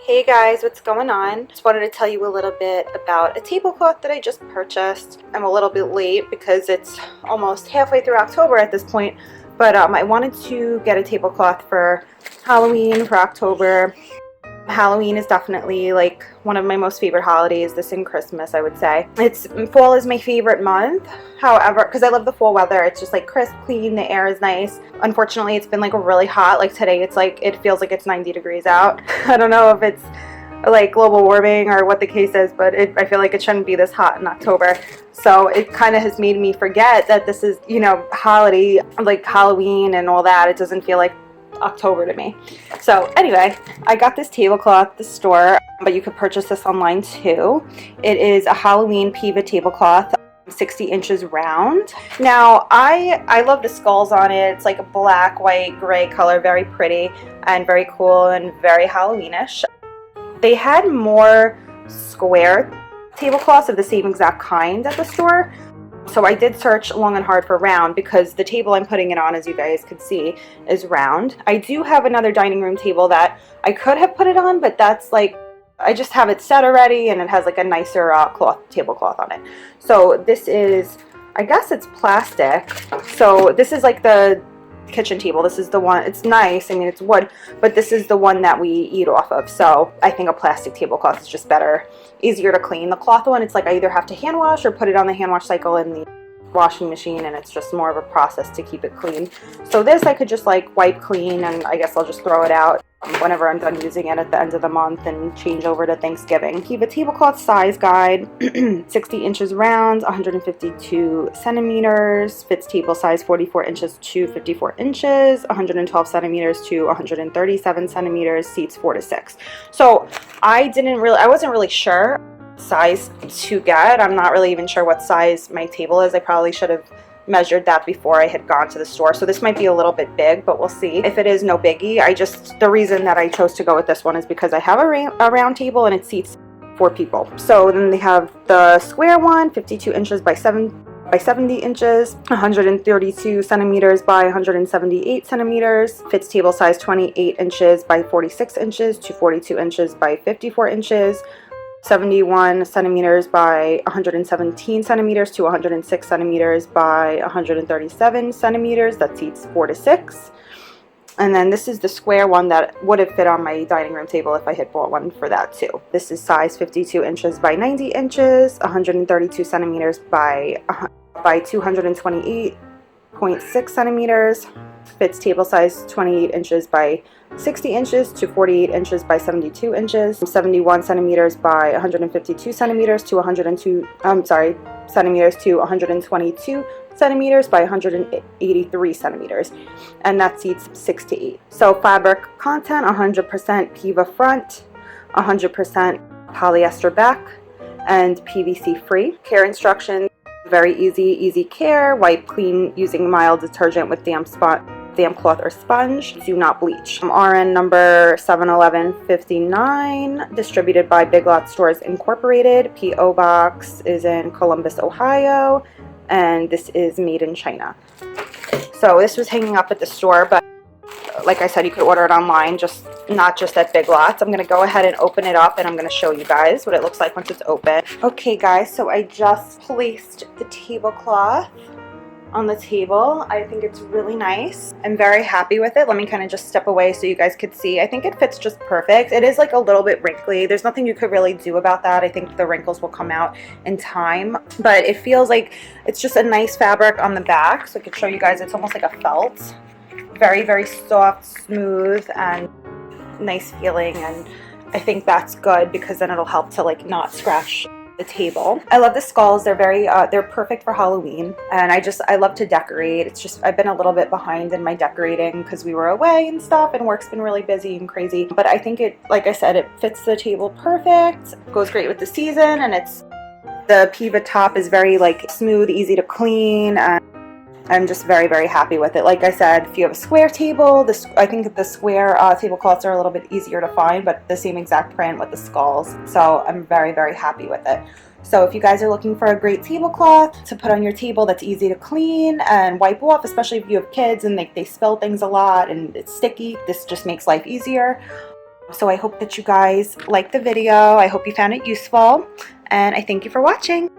Hey guys, what's going on? Just wanted to tell you a little bit about a tablecloth that I just purchased. I'm a little bit late because it's almost halfway through October at this point, but I wanted to get a tablecloth for Halloween for October. Halloween is definitely like one of my most favorite holidays, this and Christmas, I would say. Fall is my favorite month. However, because I love the fall weather, it's just like crisp, clean, the air is nice. Unfortunately, it's been like really hot. Like today, it's like, it feels like it's 90 degrees out. I don't know if it's like global warming or what the case is, but I feel like it shouldn't be this hot in October. So it kind of has made me forget that this is, holiday, like Halloween and all that. It doesn't feel like October to me. So anyway, I got this tablecloth at the store, but you could purchase this online too. It is a Halloween Peva tablecloth, 60 inches round. Now I love the skulls on it. It's like a black, white, gray color, very pretty and very cool and very Halloweenish. They had more square tablecloths of the same exact kind at the store. So I did search long and hard for round because the table I'm putting it on, as you guys could see, is round. I do have another dining room table that I could have put it on, but that's like, I just have it set already and it has like a nicer tablecloth on it. So this is, I guess it's plastic. So this is like the kitchen table. This is the one, it's nice, I mean it's wood, but this is the one that we eat off of. So I think a plastic tablecloth is just better, easier to clean. The cloth one, it's like I either have to hand wash or put it on the hand wash cycle in the washing machine, and it's just more of a process to keep it clean. So this I could just like wipe clean, and I guess I'll just throw it out whenever I'm done using it at the end of the month and change over to Thanksgiving. Peva tablecloth size guide, 60 inches round, 152 centimeters, fits table size 44 inches to 54 inches, 112 centimeters to 137 centimeters, seats 4 to 6. So I wasn't really sure size to get. I'm not really even sure what size my table is. I probably should have measured that before I had gone to the store. So this might be a little bit big, but we'll see. If it is, no biggie. The reason that I chose to go with this one is because I have a round table and it seats 4 people. So then they have the square one, 52 inches by 70 inches, 132 centimeters by 178 centimeters, fits table size 28 inches by 46 inches to 42 inches by 54 inches, 71 centimeters by 117 centimeters to 106 centimeters by 137 centimeters. That seats 4 to 6. And then this is the square one that would have fit on my dining room table if I had bought one for that too. This is size 52 inches by 90 inches, 132 centimeters by 228.6 centimeters. Fits table size 28 inches by 60 inches to 48 inches by 72 inches, 71 centimeters by 152 centimeters to centimeters to 122 centimeters by 183 centimeters, and that seats 6 to 8. So fabric content, 100% Peva front, 100% polyester back, and PVC free. Care instructions, very easy care. Wipe clean using mild detergent with damp cloth or sponge. Do not bleach. RN number 71159, distributed by Big Lot Stores Incorporated. PO box is in Columbus, Ohio, and this is made in China. So this was hanging up at the store, but like I said, you could order it online, not just at Big Lots. I'm going to go ahead and open it up and I'm going to show you guys what it looks like once it's open. Okay guys, so I just placed the tablecloth on the table. I think it's really nice. I'm very happy with it. Let me kind of just step away so you guys could see. I think it fits just perfect. It is like a little bit wrinkly. There's nothing you could really do about that. I think the wrinkles will come out in time, but it feels like it's just a nice fabric on the back. So I could show you guys, it's almost like a felt. Very, very soft, smooth, and nice feeling, and I think that's good because then it'll help to like not scratch the table. I love the skulls. They're very they're perfect for Halloween, and I love to decorate. It's just I've been a little bit behind in my decorating because we were away and stuff, and work's been really busy and crazy, but I think it, like I said, it fits the table perfect. It goes great with the season, and the Peva top is very like smooth, easy to clean, and I'm just very, very happy with it. Like I said, if you have a square table, I think the square tablecloths are a little bit easier to find, but the same exact print with the skulls. So I'm very, very happy with it. So if you guys are looking for a great tablecloth to put on your table that's easy to clean and wipe off, especially if you have kids and they spill things a lot and it's sticky, this just makes life easier. So I hope that you guys liked the video. I hope you found it useful, and I thank you for watching.